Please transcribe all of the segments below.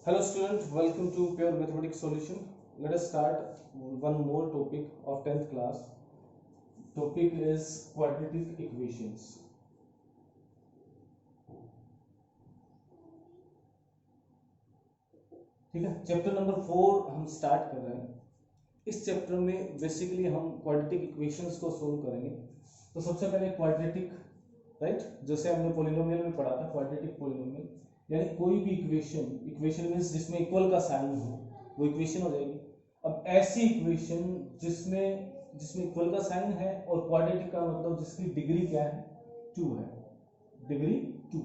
Hello student, welcome to Pure Mathematics Solution. Let us start one more topic of 10th class. Topic is quadratic equations. ठीक है, chapter number 4 हम start कर रहे हैं। इस chapter में बेसिकली हम क्वाड्रेटिक इक्वेशंस को सोल्व करेंगे। तो सबसे पहले क्वाड्रेटिक, राइट, जैसे हमने पॉलिनोमियल में पढ़ा था, क्वाड्रेटिक पॉलिनोमियल यानी कोई भी इक्वेशन मींस जिसमें इक्वल का साइन हो वो इक्वेशन हो जाएगी। अब ऐसी इक्वेशन जिसमें इक्वल का साइन है और क्वाड्रेटिक का मतलब जिसकी डिग्री क्या है, 2 है, डिग्री 2।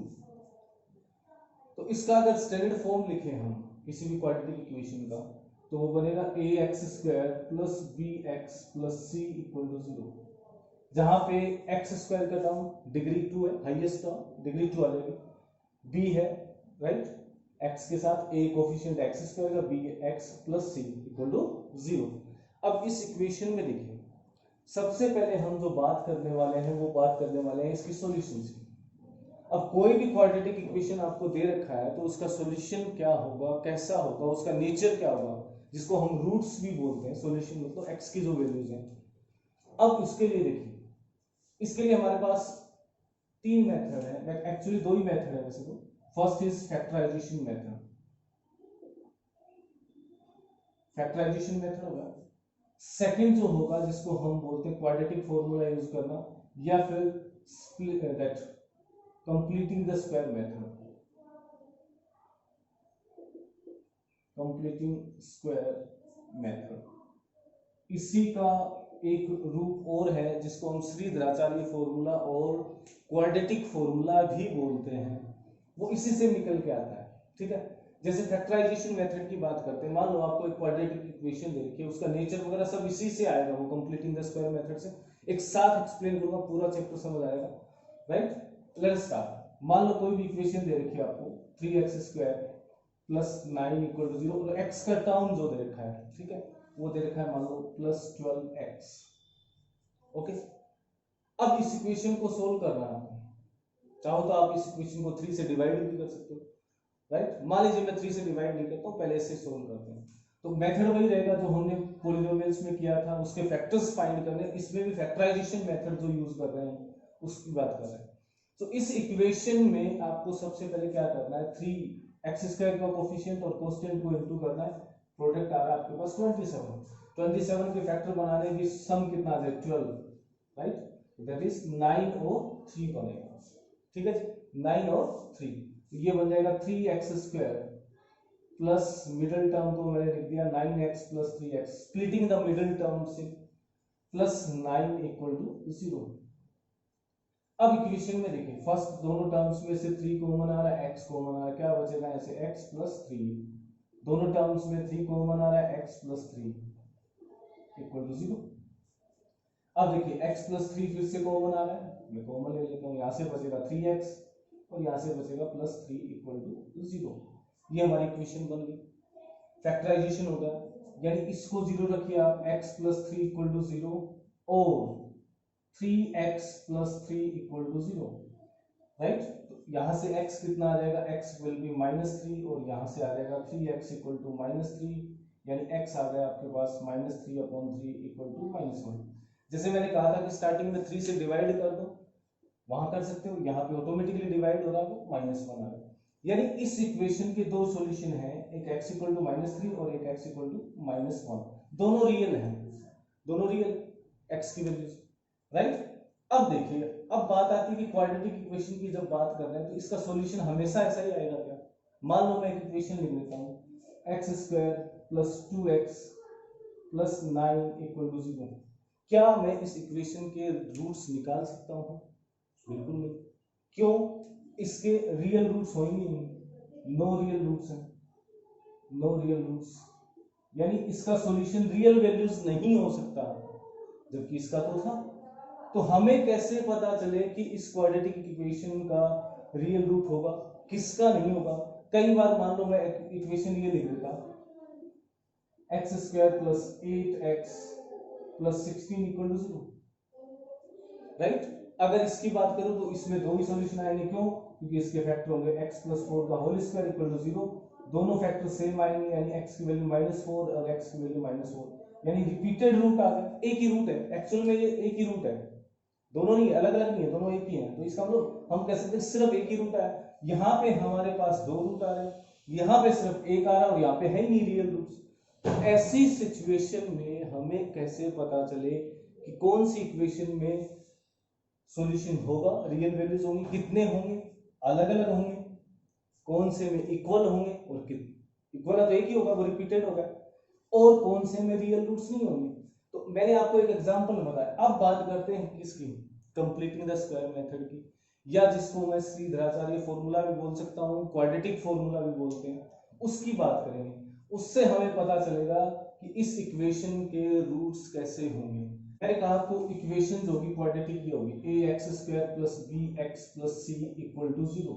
तो इसका अगर स्टैंडर्ड फॉर्म लिखें हम किसी भी क्वाड्रेटिक इक्वेशन का, तो वो बनेगा ax² plus bx plus c equal to 0, जहां पे x² का टर्म डिग्री 2 है, हाईएस्ट टर्म डिग्री 2 आ जाएगी, b है, राइट, x के साथ a कोफिशिएंट x² का, bx plus c equal to 0। अब इस इक्वेशन में देखिए, सबसे पहले हम जो बात करने वाले हैं वो बात करने वाले हैं इसकी सॉल्यूशन की। अब कोई भी क्वाड्रेटिक इक्वेशन आपको दे रखा है तो उसका सॉल्यूशन क्या होगा, कैसा होगा, उसका नेचर क्या होगा, जिसको हम रूट्स भी बोलते हैं। सॉल्यूशन मतलब x की जो वैल्यूज हैं। अब उसके लिए देखिए, इसके लिए हमारे पास 3 मेथड है, एक्चुअली 2 ही मेथड है वैसे तो। First is factorization method, factorization method होगा। सेकंड जो होगा जिसको हम बोलते हैं क्वाड्रेटिक फॉर्मूला यूज करना, या फिर that completing the square method, completing square method. इसी का एक रूप और है जिसको हम श्रीधराचार्य फॉर्मूला और क्वाड्रेटिक फॉर्मूला भी बोलते हैं, वो इसी से निकल के आता है। ठीक है, जैसे फैक्टराइजेशन मेथड की बात करते हैं, मान लो आपको एक क्वाड्रेटिक इक्वेशन दे रखी है, उसका नेचर वगैरह सब इसी से आएगा, वो कंप्लीटिंग द स्क्वायर मेथड से। एक साथ एक्सप्लेन करूंगा, पूरा चैप्टर समझ आएगा, राइट। Let's start. मान लो कोई भी इक्वेशन दे रखी है आपको, 3x² प्लस 9 इक्वल टू 0, और x का टर्म जो दे रखा है, ठीक है, वो दे रखा है मान लो प्लस 12x। ओके, अब इस इक्वेशन को सोल्व करना है आपको। चाहो तो आप इस इक्वेशन को 3 से डिवाइड भी कर सकते हो, राइट। मान लीजिए मैं 3 से डिवाइड नहीं करता हूं, पहले इससे सोल्व करते हैं। तो मेथड वही रहेगा जो हमने पॉलिनोमियल्स में किया था, उसके फैक्टर्स फाइंड करने। इसमें भी फैक्टराइजेशन मेथड जो यूज कर रहे हैं उसकी बात कर रहे हैं। तो इस इक्वेशन में आपको सबसे पहले क्या करना है, 3x² का कोफिशिएंट और कांस्टेंट को इनटू करना है। प्रोडक्ट आ रहा है आपके पास 27 के फैक्टर बनाने की सम कितना आ जाए, 12, राइट, दैट इज 9 और 3 बनेगा। ठीक है जी, 9 और 3, ये बन जाएगा 3x² प्लस मिडिल टर्म को मैंने लिख दिया 9x plus 3x, splitting the middle term से, प्लस 9 इक्वल टू 0। अब इक्वेशन में देखिए, फर्स्ट दोनों टर्म्स में से 3 कॉमन आ रहा है, x कॉमन आ रहा है, क्या बचेगा ऐसे x प्लस 3। दोनों टर्म्स में 3 कॉमन आ रहा है, x प्लस 3 इक्वल टू 0। अब देखिए x प्लस 3 फिर से कॉमन आ रहा है, मैं कॉमन ले लेता हूँ, यहाँ से बचेगा 3x और यहाँ से बचेगा प्लस 3 इक्वल टू 0। ये हमारी इक्वेशन बन गई, फैक्टराइजेशन होगा, यानी इसको 0 रखिए आप, x प्लस 3 इक्वल टू 0 और 3x plus 3 equal to 0, right. तो यहाँ से x कितना आ जाएगा, x विल बी -3 और यहाँ से आ जाएगा 3x इक्वल टू -3, यानी x आ गया आपके पास -3/3 इक्वल टू -1। जैसे मैंने कहा था कि स्टार्टिंग में 3 से डिवाइड कर दो, वहां कर सकते हो, यहाँ पे ऑटोमेटिकली डिवाइड हो रहा है, -1 आ रहा है। यानी इस इक्वेशन के दो सॉल्यूशन हैं, एक x इक्वल टू -3 और एक x इक्वल टू -1। दोनों रियल हैं, दोनों रियल x की वैल्यूज, राइट। अब देखिए, अब बात आती है कि क्वाड्रेटिक इक्वेशन की जब बात कर रहे हैं तो इसका सॉल्यूशन हमेशा ऐसा ही आएगा क्या। मान लो मैं एक इक्वेशन लिख लेता हूँ, x² plus 2x plus 9 equal to 0। क्या मैं इस इक्वेशन के रूट्स निकाल सकता हूँ? बिल्कुल नहीं। क्यों? इसके रियल रूट्स होंगे नहीं, नो रियल रूट्स हैं, नो रियल रूट्स, यानी इसका सॉल्यूशन रियल वैल्यूज नहीं हो सकता, जबकि इसका तो था। तो हमें कैसे पता चले कि इस क्वाड्रेटिक इक्वेशन का रियल रूट होगा, किसका नहीं होगा। कई बार मान लो मैं इक्वेशन ये लिख देता, x² plus 8x plus 16 equal to 0, right. अगर इसकी बात करूं तो इसमें दो ही सॉल्यूशन आएंगे, क्यों? क्योंकि इसके फैक्टर होंगे x प्लस 4 का होल स्क्वायर इक्वल टू 0, दोनों फैक्टर सेम आएंगे, यानी x की वैल्यू -4 और x की वैल्यू -4, यानी रिपीटेड रूट आ गए, एक ही रूट है एक्चुअल में, ये एक ही रूट है, दोनों नहीं अलग अलग नहीं है, दोनों एक ही हैं। तो इसका मतलब हम कह सकते हैं सिर्फ एक ही रूट है। यहाँ पे हमारे पास दो रूट आ रहे हैं, यहाँ पे सिर्फ एक आ रहा है और यहाँ पे है ही नहीं रियल रूट्स। तो ऐसी सिचुएशन में हमें कैसे पता चले कि कौन सी इक्वेशन में सॉल्यूशन होगा, रियल वैल्यूज होंगी, कितने होंगे, अलग अलग होंगे, कौन से में इक्वल होंगे, और कितने इक्वल है तो एक ही होगा, वो रिपीटेड होगा, और कौन से में रियल रूट्स नहीं होंगे। तो मैंने आपको एक एग्जांपल बताया। अब बात करते हैं किसकी, कंप्लीटिंग द स्क्वायर मेथड की, या जिसको मैं श्रीधराचार्य फॉर्मूला भी बोल सकता हूँ, क्वाड्रेटिक फॉर्मूला भी बोलते हैं, उसकी बात करेंगे। उससे हमें पता चलेगा कि इस इक्वेशन के रूट्स कैसे होंगे। मैंने कहा आपको इक्वेशन जो होगी क्वाड्रेटिक की होगी, ax² + bx + c = 0।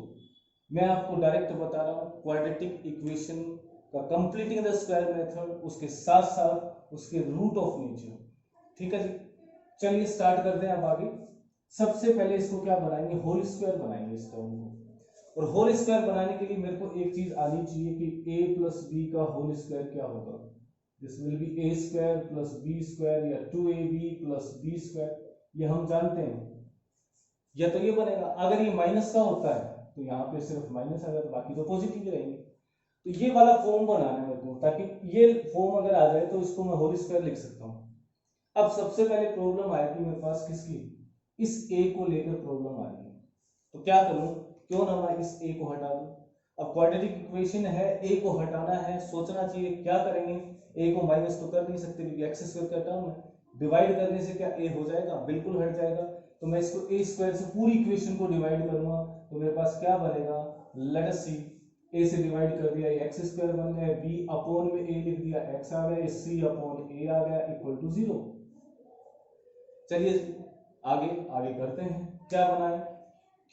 मैं आपको डायरेक्ट बता रहा हूँ क्वाड्रेटिक इक्वेशन का कंप्लीटिंग द स्क्वायर मेथड, उसके साथ साथ उसके रूट ऑफ नेचर। ठीक है जी, चलिए स्टार्ट करते हैं अब आगे। सबसे पहले इसको क्या बनाएंगे, होल स्क्वायर बनाएंगे इस टर्म को। और होल स्क्वायर बनाने के लिए मेरे को एक चीज आनी चाहिए कि a + b का होल स्क्वायर क्या होगा। This will be a² + b² या 2ab + b², ये हम जानते हैं। या तो ये बनेगा, अगर ये माइनस का होता है तो यहाँ पे सिर्फ माइनस आएगा, तो बाकी तो पॉजिटिव रहेंगे। तो ये वाला फॉर्म बनाना है मेरे को, ताकि ये फॉर्म अगर आ जाए तो इसको मैं होल स्क्वायर लिख सकता हूँ। अब सबसे पहले प्रॉब्लम आएगी मेरे पास किसकी, इस a को लेकर प्रॉब्लम आ रही है। तो क्या करूं, क्यों ना मैं इस a को हटा दूं। अब क्वाड्रेटिक इक्वेशन है, a को हटाना है, सोचना चाहिए क्या करेंगे। a को माइनस तो कर नहीं सकते क्योंकि x² का टर्म है, डिवाइड करने से क्या a हो जाएगा, बिल्कुल हट जाएगा। तो मैं इसको a² से पूरी इक्वेशन को डिवाइड करूंगा, तो मेरे पास क्या बनेगा, लेट अस सी। a से डिवाइड कर दिया, ये x² बन गया, b अपॉन में a लिख दिया, x आ गया, c अपॉन a आ गया, = 0। चलिए आगे आगे करते हैं, क्या बनाए,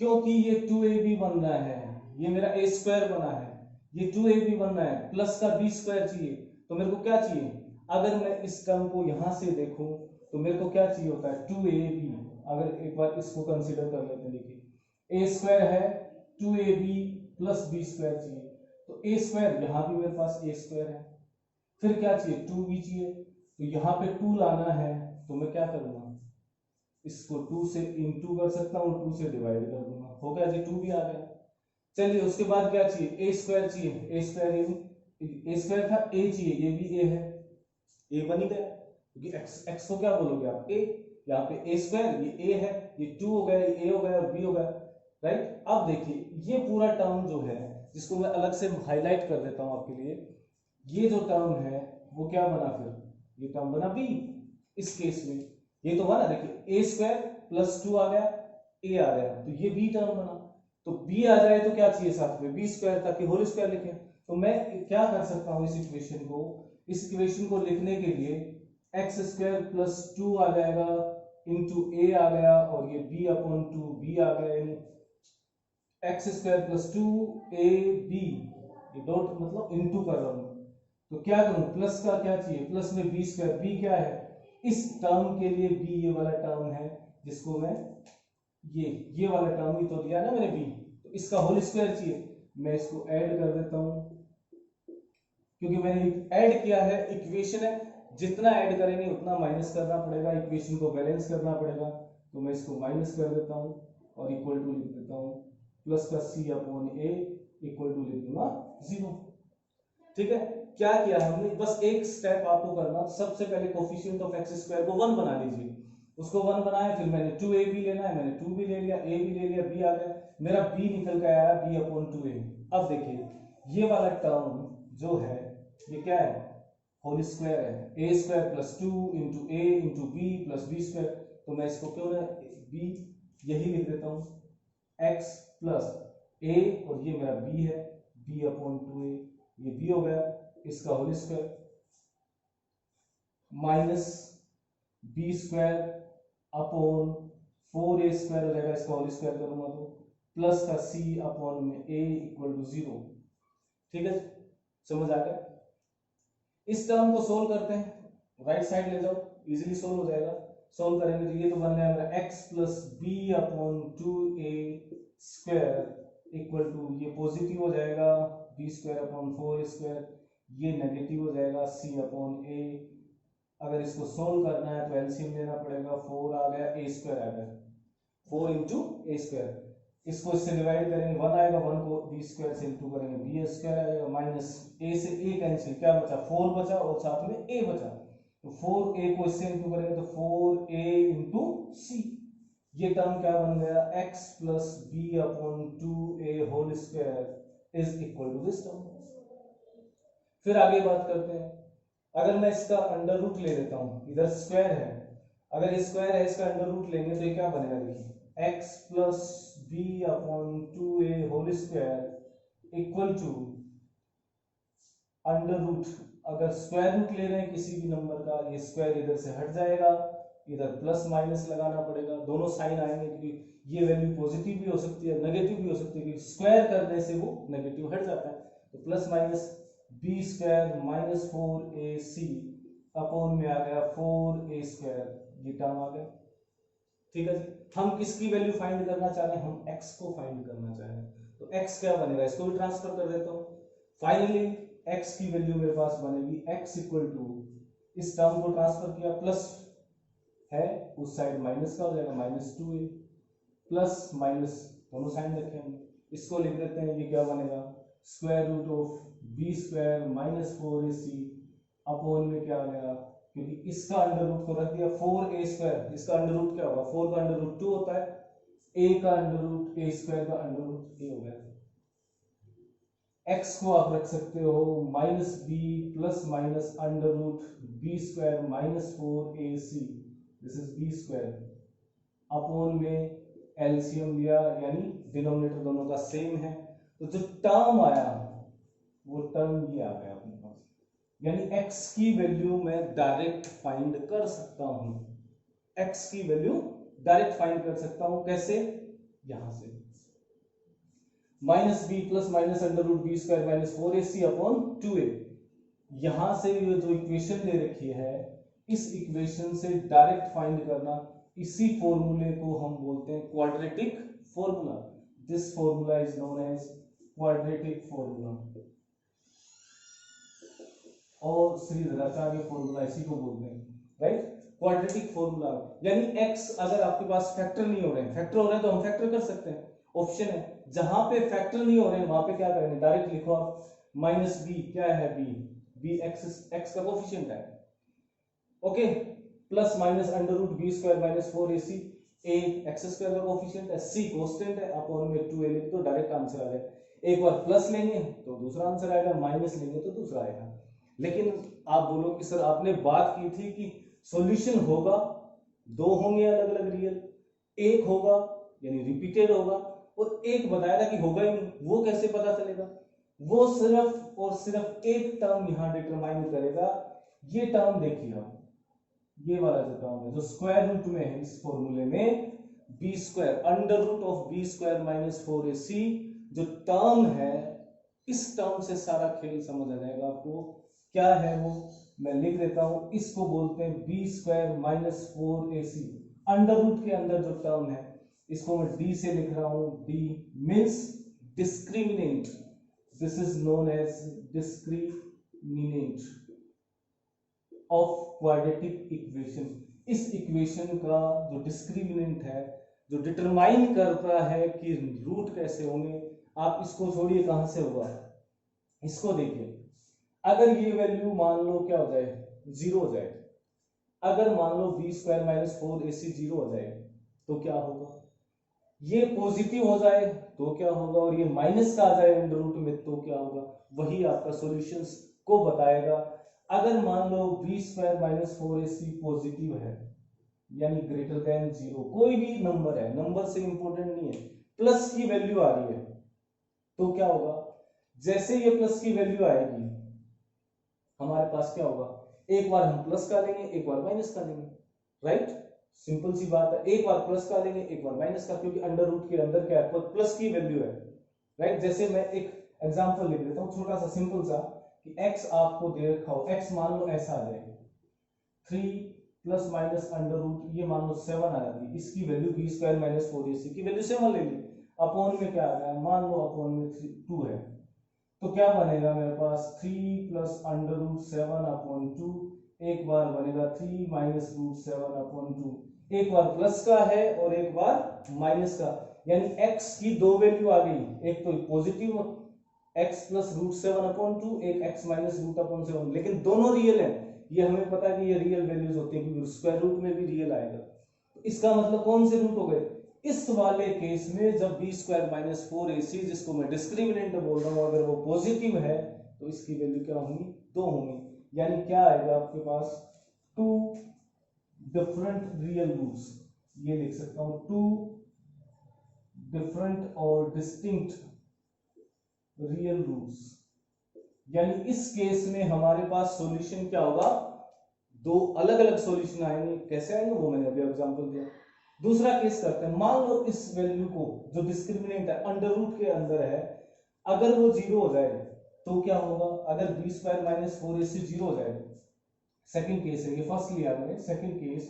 क्योंकि ये 2ab बन रहा है, ये मेरा a² बना है, ये 2ab बन रहा है, प्लस का b² चाहिए। तो मेरे को क्या चाहिए, अगर मैं इस टर्म को यहां से देखूं तो मेरे को क्या चाहिए होता है, 2ab। अगर एक बार इसको कंसीडर कर लेते हैं, देखिए a² है, 2ab + b² चाहिए, तो a² यहां भी मेरे पास a² है, फिर क्या चाहिए, 2b चाहिए, तो यहाँ पे 2 लाना है, तो मैं क्या करूंगा, इसको 2 से इंटू कर सकता हूँ, 2 से डिवाइड कर दूंगा, हो गया जी, 2 भी आ गया। चलिए उसके बाद क्या चाहिए, a² चाहिए, a² था, a चाहिए, ये भी a है, a बन ही गया, क्योंकि x को क्या बोलोगे आप, a, यहाँ पे a², ये a है, ये 2 हो गया, ये a हो गया और b हो गया, राइट। अब देखिए ये पूरा टर्म जो है, जिसको मैं अलग से हाईलाइट कर देता हूँ आपके लिए, ये जो टर्म है वो क्या बना, फिर ये टर्म बना b। इस केस में ये तो बना, देखिए a² + 2 आ गया, a आ गया, तो ये b टर्म बना। तो b आ जाए तो क्या चाहिए साथ में, b², ताकि होल स्क्वायर लिखें। तो मैं क्या कर सकता हूँ, इस इक्वेशन को लिखने के लिए x² + 2 आ जाएगा, इंटू a आ गया, और ये b/2 b आ गया, यानी x² + 2ab, ये डॉट मतलब इंटू कर रहा हूँ। तो क्या करूं, प्लस का क्या चाहिए, प्लस में b², b क्या है, इस टर्म के लिए b ये वाला टर्म है, जिसको मैं ये वाला टर्म ही तो दिया ना मैंने b, तो इसका होल स्क्वायर चाहिए। मैं इसको ऐड कर देता हूं, क्योंकि मैंने ऐड किया है, इक्वेशन है, जितना ऐड करेंगे उतना माइनस करना पड़ेगा, इक्वेशन को बैलेंस करना पड़ेगा। तो मैं इसको माइनस कर देता हूं और इक्वल टू लिख देता हूं, प्लस का c/a इक्वल टू लिख दूंगा 0। ठीक है, क्या किया हमने, बस एक स्टेप आपको करना, सबसे पहले कोफिशिएंट ऑफ x² को 1 बना लीजिए। उसको 1 बनाया, फिर मैंने 2ab लेना है, मैंने 2 भी ले लिया, a भी ले लिया, b आ गया, मेरा b निकल के आया b/2a। अब देखिए ये वाला टर्म जो है ये क्या है, होल स्क्वायर है, a² + 2 × a × b + b²। तो मैं इसको क्यों ना b यही लिख देता हूँ, x + a, और ये मेरा b है, b/2a, ये b हो गया, इसका whole square, minus b² upon 4a² हो जाएगा, इसका होल स्क्वायर करूंगा तो, प्लस का c/a = 0। ठीक है, समझ आ गया। इस टर्म को सोल्व करते हैं, राइट साइड ले जाओ, इजीली सोल्व हो जाएगा। सोल्व करेंगे तो ये तो बन गया मेरा x + b/2a² = ये पॉजिटिव हो जाएगा, बी स्क्वायर अपॉन 4a², ये नेगेटिव हो जाएगा c अपॉन a। अगर इसको सोल्व करना है तो एलसीएम लेना पड़ेगा, 4 आ गया, a² आ गया, 4 इंटू a²। इसको इससे डिवाइड करेंगे, 1 आएगा, 1 को b² से इंटू करेंगे, b² आएगा, माइनस a से a कैंसिल, क्या बचा, 4 बचा और साथ में a बचा, तो 4a को इससे इंटू करेंगे तो 4a इंटू c। ये टर्म क्या बन गया, x plus b upon 2a whole square is equal to this term. फिर आगे बात करते हैं, अगर मैं इसका अंडर रूट ले लेता हूं, इधर स्क्वायर है, अगर स्क्वायर है इसका अंडर रूट लेंगे तो ये क्या बनेगा, देखिए x plus b upon 2a whole square equal to under root, अगर स्क्वायर रूट ले रहे हैं किसी भी नंबर का, ये स्क्वायर इधर से हट जाएगा, इधर प्लस माइनस लगाना पड़ेगा, दोनों साइन आएंगे क्योंकि ये वैल्यू पॉजिटिव भी हो सकती है नेगेटिव भी हो सकती है, क्योंकि स्क्वायर करने से वो नेगेटिव हट जाता है, तो plus minus b² minus 4ac upon में आ गया 4a², ये टर्म आ गया। ठीक है जी, हम किसकी वैल्यू फाइंड करना चाह रहे हैं, हम x को फाइंड करना चाह रहे हैं, तो x क्या बनेगा, इसको भी ट्रांसफर कर देता हूं। फाइनली x की वैल्यू मेरे पास बनेगी x इक्वल टू, इस टर्म को ट्रांसफर किया, प्लस है उस साइड माइनस का हो जाएगा, माइनस 2a प्लस माइनस दोनों साइन रखे हम, इसको लिख देते हैं, ये क्या बनेगा, square root of b² minus 4ac upon में क्या आ गया, क्योंकि इसका अंडर रूट को रख दिया 4a², इसका अंडर रूट क्या होगा, 4 का अंडर रूट 2 होता है, a का अंडर रूट a² का अंडर रूट a हो गया। x को आप रख सकते हो minus b plus minus under root b² minus 4ac, this is b² upon में एलसीएम लिया, यानी डिनोमिनेटर दोनों का सेम है, तो जो टर्म आया वो टर्म ये आ गया अपने पास, यानी x की वैल्यू मैं डायरेक्ट फाइंड कर सकता हूं, x की वैल्यू डायरेक्ट फाइंड कर सकता हूं, कैसे, यहां से minus b plus minus under root b² minus 4ac upon 2a, यहां से ये जो इक्वेशन दे रखी है, इस इक्वेशन से डायरेक्ट फाइंड करना, इसी फॉर्मूले को हम बोलते हैं quadratic formula. This formula is known as quadratic formula, और श्रीधराचार्य फॉर्मूला इसी को बोलते हैं, राइट, क्वाड्रेटिक फॉर्मूला। यानी x अगर आपके पास फैक्टर नहीं हो रहे हैं, फैक्टर हो रहे हैं तो हम फैक्टर कर सकते हैं, ऑप्शन है, जहां पे फैक्टर नहीं हो रहे हैं वहां पे क्या करेंगे, डायरेक्ट लिखो आप, माइनस b, क्या है b x का कोफिशिएंट है, okay, plus minus under root b² minus 4ac, a x² का कोफिशिएंट है, c कांस्टेंट है, अपॉन में 2a लिख दो, डायरेक्ट आंसर आ जाए। एक बार प्लस लेंगे तो दूसरा आंसर आएगा, माइनस लेंगे तो दूसरा आएगा। लेकिन आप बोलो कि सर आपने बात की थी कि सॉल्यूशन होगा, दो होंगे अलग अलग रियल, एक होगा यानी रिपीटेड होगा, और एक बताया था कि होगा ही नहीं, वो कैसे पता चलेगा, वो सिर्फ और सिर्फ एक टर्म यहां डिटरमाइन करेगा। ये टर्म देखिए आप, ये वाला जो टर्म है जो स्क्वायर रूट में है इस फॉर्मूले में, b² under root of b² minus 4ac, जो टर्म है, इस टर्म से सारा खेल समझ आ जाएगा आपको, क्या है वो मैं लिख देता हूं, इसको बोलते हैं b² minus 4ac, under root के अंदर जो टर्म है, इसको मैं d से लिख रहा हूं, d means discriminant, this is known as discriminant of quadratic equation. इस इक्वेशन का जो डिस्क्रिमिनेंट है, जो डिटरमाइन करता है कि रूट कैसे होंगे, आप इसको छोड़िए कहां से होगा, इसको देखिए, अगर ये वैल्यू मान लो क्या हो जाए, जीरो हो जाए, अगर मान लो b² माइनस 4ac जीरो हो जाए तो क्या होगा, ये पॉजिटिव हो जाए तो क्या होगा, और ये माइनस का आ जाए अंडर रूट में तो क्या होगा, वही आपका सॉल्यूशंस को बताएगा। अगर मान लो b² माइनस 4ac पॉजिटिव है, यानी ग्रेटर देन जीरो, कोई भी नंबर है, नंबर से इंपॉर्टेंट नहीं है, प्लस की वैल्यू आ रही है तो क्या होगा, जैसे ये प्लस की वैल्यू आएगी हमारे पास क्या होगा, एक बार हम प्लस का लेंगे, एक बार माइनस का लेंगे, राइट, सिंपल सी बात है, एक बार प्लस का लेंगे, एक बार माइनस का, क्योंकि अंडर रूट के अंदर क्या है, प्लस की वैल्यू है, राइट। जैसे मैं एक एग्जांपल लिख देता हूं, छोटा सा सिंपल सा, कि x आपको दे रखा हो, x मान लो ऐसा आ जाए, 3 प्लस माइनस अंडर रूट, ये मान लो 7 आ जाती, इसकी वैल्यू b² माइनस 4ac की वैल्यू 7 ले ली, अपॉन में क्या आ गया, मान लो अपॉन में 2 है, तो क्या बनेगा मेरे पास 3 प्लस अंडर रूट 7/2, एक बार बनेगा 3 माइनस रूट 7/2, एक बार प्लस का है और एक बार माइनस का, यानी x की दो वैल्यू आ गई, एक तो पॉजिटिव x प्लस रूट 7/2, एक x माइनस रूट अपॉन 7, लेकिन दोनों रियल है, ये हमें पता है कि ये रियल वैल्यूज होती है क्योंकि स्क्वायर रूट में भी रियल आएगा। तो इसका मतलब कौन से रूट हो गए, इस वाले केस में जब बी स्क्वायर माइनस 4ac, जिसको मैं डिस्क्रिमिनेंट बोल रहा हूं, अगर वो पॉजिटिव है तो इसकी वैल्यू क्या होंगी, 2 होंगी, यानी क्या आएगा आपके पास 2 डिफरेंट रियल रूट्स, ये लिख सकता हूं 2 डिफरेंट और डिस्टिंक्ट रियल रूट्स, यानी इस केस में हमारे पास सॉल्यूशन क्या होगा, दो अलग अलग सॉल्यूशन आएंगे, कैसे आएंगे वो मैंने अभी एग्जांपल दिया। दूसरा केस करते हैं, मान लो इस वैल्यू को जो डिस्क्रिमिनेंट है अंडर रूट के अंदर है, अगर वो 0 हो जाए तो क्या होगा, अगर बी स्क्वायर माइनस 4ac 0 हो जाए, सेकंड केस है ये, फर्स्ट लिया मैंने, second case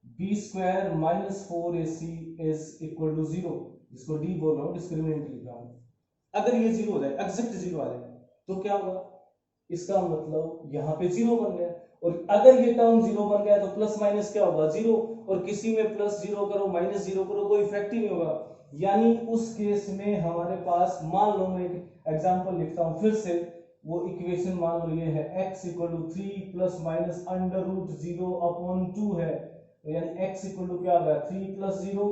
B square minus 4ac is equal to 0, जिसको डी बोल रहा हूँ, डिस्क्रिमिनेंट लिख रहा हूँ, अगर ये 0 हो जाए, एग्जैक्ट 0 आ जाए तो क्या होगा, इसका मतलब यहाँ पे 0 बन गया, और अगर ये टर्म 0 बन गया तो प्लस माइनस क्या होगा 0, और किसी में प्लस 0 करो माइनस 0 करो कोई इफेक्ट ही नहीं होगा, यानी उस केस में हमारे पास, मान लो मैं एक एग्जांपल लिखता हूं फिर से, वो इक्वेशन मान लो ये है x equal to 3 plus minus under root 0/2 है, तो यानी x इक्वल टू क्या होगा 3 प्लस 0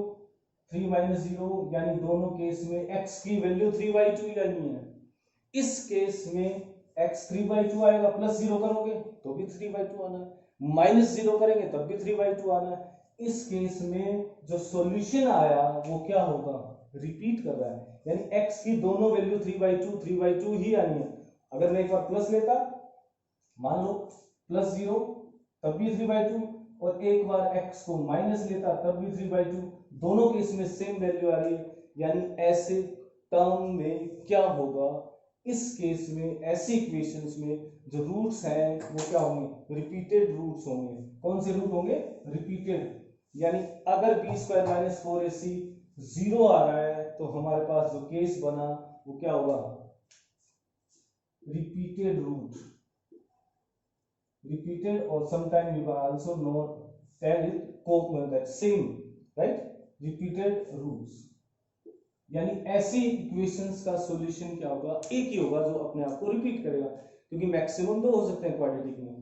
3 माइनस 0, यानी दोनों केस में x की वैल्यू 3/2 ही आनी है। इस केस में x 3/2 आएगा, प्लस 0 करोगे तो भी 3/2 आना है, माइनस 0 करेंगे तब भी 3/2 आना है। इस केस में जो सॉल्यूशन आया वो क्या होगा, रिपीट कर रहा है, यानी x की दोनों वैल्यू 3/2 ही आनी है। अगर मैं एक बार प्लस लेता, मान लो प्लस 0 तब भी 3/2, और एक बार x को माइनस लेता तब भी 3/2, दोनों केस में सेम वैल्यू आ रही है, यानी ऐसे टर्म में क्या होगा, इस केस में ऐसी इक्वेशंस में जो रूट्स हैं वो क्या होंगे, रिपीटेड रूट्स होंगे। कौन से रूट होंगे, रिपीटेड, यानी अगर बी स्क्वायर माइनस 4ac 0 आ रहा है तो हमारे पास जो केस बना वो क्या होगा, repeated root, repeated, or sometime you can also know tell it that same, right, repeated roots, यानी ऐसी इक्वेशंस का सॉल्यूशन क्या होगा, एक ही होगा जो अपने आप को रिपीट करेगा, क्योंकि मैक्सिमम तो हो सकते हैं क्वाड्रेटिक में।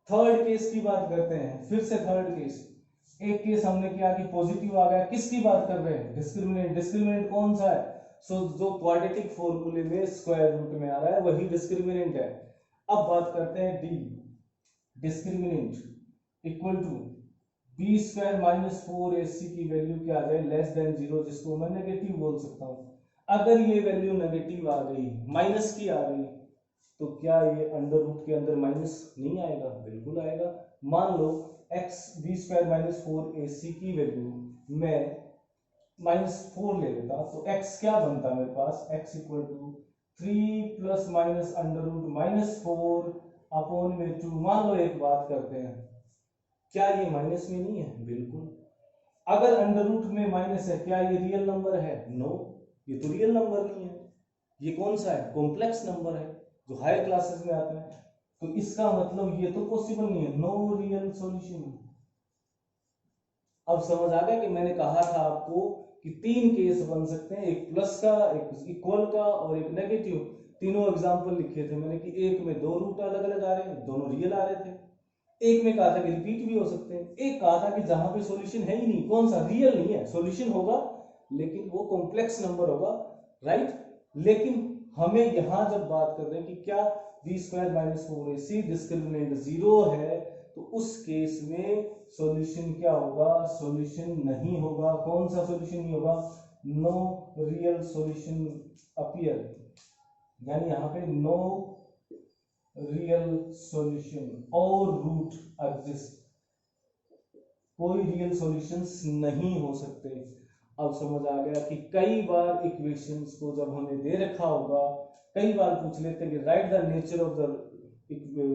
थर्ड केस की बात करते हैं, फिर से थर्ड केस, एक केस हमने किया कि पॉजिटिव आ गया, किसकी बात कर रहे हैं, डिस्क्रिमिनेंट, डिस्क्रिमिनेंट कौन सा है, सो जो क्वाड्रेटिक फॉर्मूले में स्क्वायर रूट में आ रहा है वही डिस्क्रिमिनेंट है। अब बात करते हैं D, discriminant equal to B square minus 4ac की वैल्यू क्या आ जाए, लेस देन 0, जिसको मैं नेगेटिव बोल सकता हूं। अगर ये वैल्यू नेगेटिव आ गई, माइनस की आ गई, तो क्या ये अंडर रूट के अंदर माइनस नहीं आएगा, बिल्कुल आएगा। मान लो x B square minus 4ac की वैल्यू मैं -4 ले लेता, तो x क्या बनता मेरे पास, x equal to 3 plus minus under root -4 upon में 2। मान लो एक बात करते हैं, क्या ये माइनस में नहीं है, बिल्कुल। अगर अंडर रूट में माइनस है, क्या ये रियल नंबर है, नो, ये तो रियल नंबर नहीं है, ये कौन सा है, कॉम्प्लेक्स नंबर है जो हायर क्लासेस में आता है, तो इसका मतलब ये तो पॉसिबल नहीं है, नो रियल सॉल्यूशन। अब समझ आ गया कि मैंने कहा था आपको कि 3 केस बन सकते हैं, एक प्लस का, एक इक्वल का और एक नेगेटिव। तीनों एग्जांपल लिखे थे मैंने कि एक में 2 रूट अलग अलग आ रहे हैं, दोनों रियल आ रहे थे, एक में कहा था कि रिपीट भी हो सकते हैं, एक कहा था कि जहां पे सॉल्यूशन है ही नहीं, कौन सा, रियल नहीं है, सॉल्यूशन होगा लेकिन वो कॉम्प्लेक्स नंबर होगा, राइट। लेकिन हमें यहां जब बात कर रहे हैं कि क्या B square minus 4ac discriminant 0 है, तो उस केस में सॉल्यूशन क्या होगा, सॉल्यूशन नहीं होगा। कौन सा सॉल्यूशन नहीं होगा, नो रियल सॉल्यूशन अपीयर, यानी यहां पे नो रियल सॉल्यूशन और रूट एग्जिस्ट, कोई रियल सॉल्यूशंस नहीं हो सकते। अब समझ आ गया कि कई बार इक्वेशंस को जब हमें दे रखा होगा, कई बार पूछ लेते हैं कि right the nature of the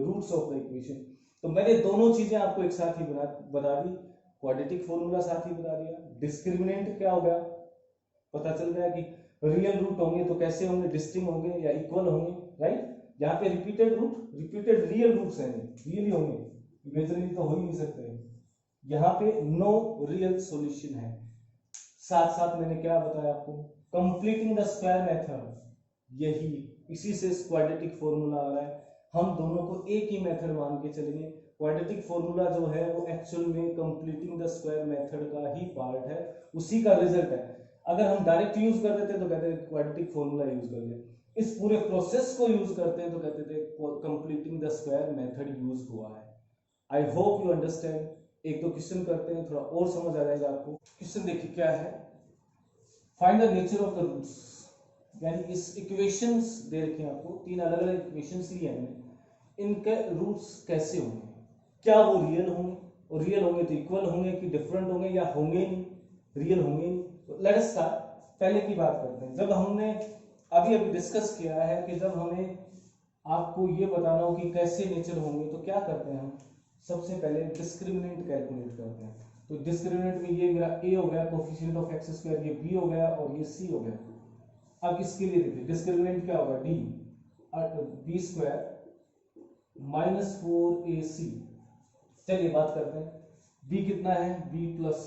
roots of the equation, तो मैंने दोनों चीजें आपको एक साथ ही बता दी, क्वाड्रेटिक फॉर्मूला साथ ही बता दिया, डिस्क्रिमिनेंट क्या हो गया पता चल गया कि रियल रूट होंगे तो कैसे होंगे, डिस्टिंक्ट होंगे या इक्वल होंगे, राइट। यहाँ पे repeated root, repeated real roots हैं, रियली होंगे, इमेजिनरी तो हो ही नहीं सकते। यहाँ पे नो रियल सॉल्यूशन है। साथ साथ मैंने क्या बताया आपको, कंप्लीटिंग द स्क्वायर मेथड, यही इसी से क्वाड्रेटिक फॉर्मूला आ रहा है। हम दोनों को एक ही मेथड मान के चलेंगे। क्वाड्रेटिक फॉर्मूला जो है वो एक्चुअल में कंप्लीटिंग द स्क्वायर मेथड का ही पार्ट है, उसी का रिजल्ट है। अगर हम डायरेक्ट यूज कर देते तो कहते हैं क्वाड्रेटिक फॉर्मूला यूज कर लिया, इस पूरे प्रोसेस को यूज करते हैं तो कहते थे completing the square method use हुआ है। I hope you understand. एक दो क्वेश्चन करते हैं, थोड़ा और समझ आ जाएगा आपको। क्वेश्चन देखिए क्या है, find the nature of the roots, यानी इस इक्वेशंस दे रखे हैं आपको, तीन अलग अलग इक्वेशंस लिए हैं, इनके रूट्स कैसे होंगे, क्या वो रियल होंगे, और रियल होंगे तो इक्वल होंगे कि डिफरेंट होंगे या होंगे नहीं, रियल होंगे नहीं। तो लेट अस स्टार्ट, पहले की बात करते हैं। जब हमने अभी डिस्कस किया है कि जब हमें आपको ये बताना हो कि कैसे नेचर होंगे तो क्या करते हैं हम, सबसे पहले डिस्क्रिमिनेंट कैलकुलेट करते हैं। तो डिस्क्रिमिनेंट में ये मेरा a हो गया, कोफिशिएंट ऑफ एक्स स्क्वायर, ये b हो गया और ये c हो गया। अब इसके लिए देखिए डिस्क्रिमिनेंट क्या होगा, d b square minus 4ac। चलिए बात करते हैं, b कितना है, b plus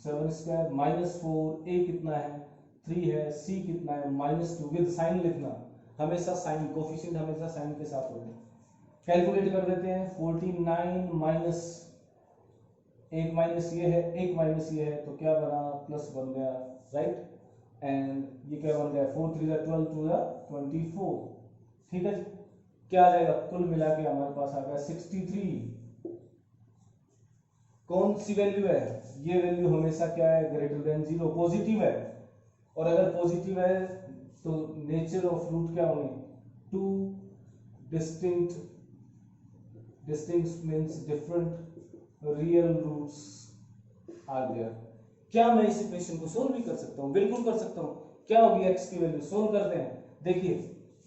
7 square minus 4a कितना है 3 है, c कितना है -2, विद साइन लिखना, हमेशा साइन, कोफिशिएंट हमेशा साइन के साथ होगा। कैलकुलेट कर देते हैं, 49 माइनस एक माइनस ये है, एक माइनस ये है, तो क्या बना, प्लस बन गया, राइट। एंड ये क्या बन गया, 4 3 12 2 24, ठीक है जी। क्या आ जाएगा, कुल मिला के हमारे पास आ गया 63। कौन सी वैल्यू है, ये वैल्यू हमेशा क्या है, ग्रेटर देन 0, पॉजिटिव है। और अगर पॉजिटिव है तो नेचर ऑफ रूट क्या होंगे, two distinct means different real roots are there. क्या मैं इस इक्वेशन को सोल्व भी कर सकता हूँ, बिल्कुल कर सकता हूँ। क्या होगी x की वैल्यू, सोल्व करते हैं। देखिए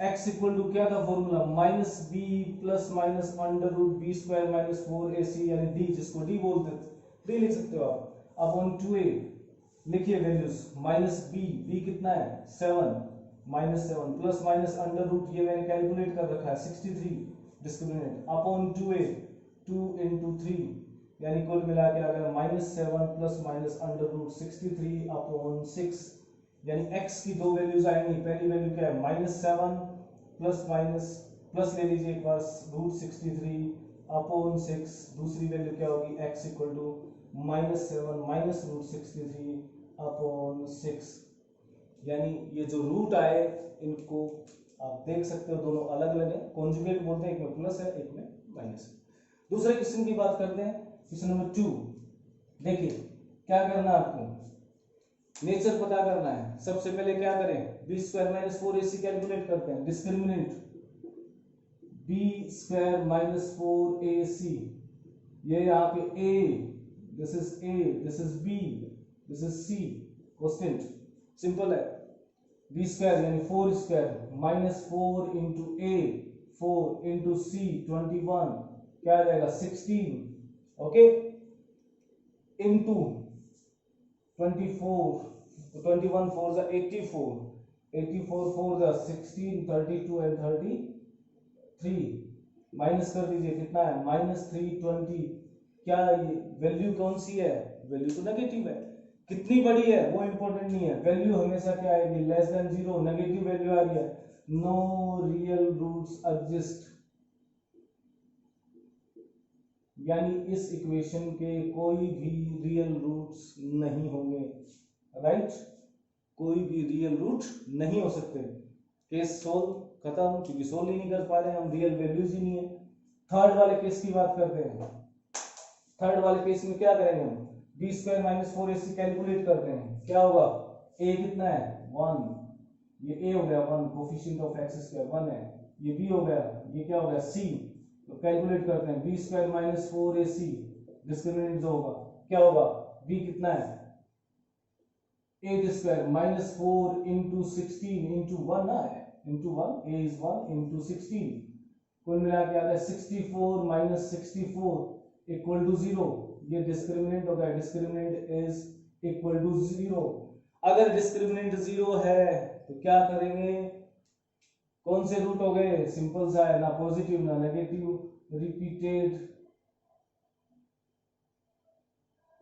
x इक्वल टू क्या था formula, minus B plus minus under root B square minus 4ac, यानी d, जिसको d बोलते थे, d लिख सकते हो आप, अपॉन 2a। लिखिए वैल्यूज, माइनस b कितना है 7, minus 7 plus minus under root, ये मैंने कैलकुलेट कर रखा है 63 डिस्क्रिमिनेंट, अपॉन 2a, 2 into 3, यानी कुल मिला के आ गया -7 plus minus under root 63 upon 6, यानी x की दो वैल्यूज आएंगी। पहली वैल्यू क्या है, -7 प्लस माइनस प्लस ले लीजिए एक बार रूट 63 अपॉन 6, दूसरी वैल्यू क्या होगी, x equal to -7 minus root 63 upon 6। यानी ये जो रूट आए इनको आप देख सकते हो, दोनों अलग अलग है, कॉन्जुगेट बोलते हैं, एक में प्लस है एक में माइनस है। दूसरे क्वेश्चन की बात करते हैं, क्वेश्चन नंबर 2। देखिए क्या करना है आपको, नेचर पता करना है। सबसे पहले क्या करें, B square minus 4ac calculate करते हैं। Discriminant B square minus 4ac, ये यहाँ पे a, this is a, this is b, this is c, question simple है। बी स्क्वायर यानी 4 square minus 4 into a, 4 into c 21, क्या आ जाएगा 16, ओके, इंटू 24, 21 4 जा 84, 84 4 जा 16, 32 एंड 33, माइनस कर दीजिए कितना है -320। क्या ये वैल्यू कौन सी है, वैल्यू तो नेगेटिव है, कितनी बड़ी है वो इंपॉर्टेंट नहीं है, वैल्यू हमेशा क्या आएगी, लेस देन 0, नेगेटिव वैल्यू आ रही है, नो रियल रूट्स एग्जिस्ट, यानी इस इक्वेशन के कोई भी रियल रूट्स नहीं होंगे, राइट, कोई भी रियल रूट नहीं हो सकते। केस सोल्व, खत्म, क्योंकि सोल्व ही नहीं कर पा रहे हैं हम, रियल वैल्यूज ही नहीं है। थर्ड वाले केस की बात करते हैं। थर्ड वाले केस में क्या करेंगे हम, B square minus 4ac calculate करते हैं, क्या होगा, a कितना है 1, ये a हो गया 1, कोफिशिएंट ऑफ एक्स स्क्वायर 1 है, ये b हो गया, ये क्या हो गया c, तो कैलकुलेट करते हैं, B square minus 4ac, discriminant जो होगा क्या होगा, b कितना है 8 स्क्वायर माइनस 4 इंटू 16 इंटू 1 ना है, इंटू 1, a इज 1 इंटू 16, कुल मिला के आ गया 64 माइनस 64 इक्वल टू 0, ये डिस्क्रिमिनेंट हो गया, डिस्क्रिमिनेंट इज इक्वल टू 0। अगर डिस्क्रिमिनेंट 0 है तो क्या करेंगे, कौन से रूट हो गए, सिंपल सा है, ना पॉजिटिव ना नेगेटिव, रिपीटेड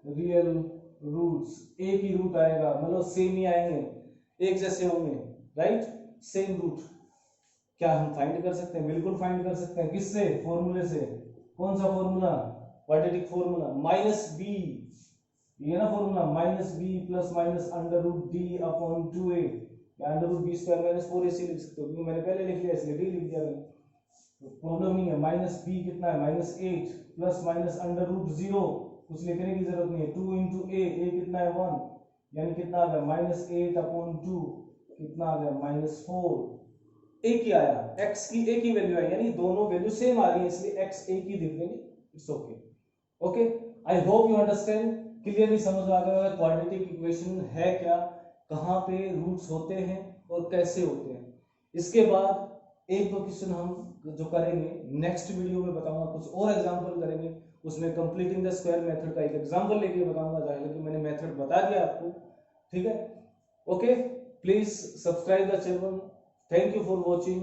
रियल रूट्स, एक ही रूट आएगा, मतलब सेम ही आएंगे, एक जैसे होंगे, राइट, सेम रूट। क्या हम फाइंड कर सकते हैं? बिल्कुल फाइंड कर सकते हैं। किससे? फॉर्मूले से। कौन सा formula? Quadratic formula, minus B, ये ना formula, minus B plus minus under root D upon 2a, या under root B square minus 4ac लिख सकते हो, क्योंकि मैंने पहले लिख लिया इसलिए डी लिख दिया मैंने, प्रॉब्लम नहीं है। माइनस बी कितना है? Minus 8 plus minus under root 0, कुछ लिखने की जरूरत नहीं है, 2 इंटू ए कितना है 1, यानी कितना आ गया माइनस 8 अपॉन 2, कितना आ गया माइनस 4, एक ही आया, x की एक ही वैल्यू आई, यानी दोनों वैल्यू सेम आ रही है, इसलिए x एक ही दिख देंगे, it's okay. Okay, I hope you understand, clearly समझ में आ गया क्वाड्रेटिक इक्वेशन है क्या, कहाँ पे रूट्स होते हैं और कैसे होते हैं। इसके बाद एक दो क्वेश्चन हम जो करेंगे नेक्स्ट वीडियो में बताऊंगा, कुछ और एग्जांपल करेंगे, उसमें कंप्लीटिंग द स्क्वायर मेथड का एक एग्जांपल लेके बताऊंगा, हालांकि मैंने मेथड बता दिया आपको, ठीक है। Okay, please subscribe the channel, thank you for watching.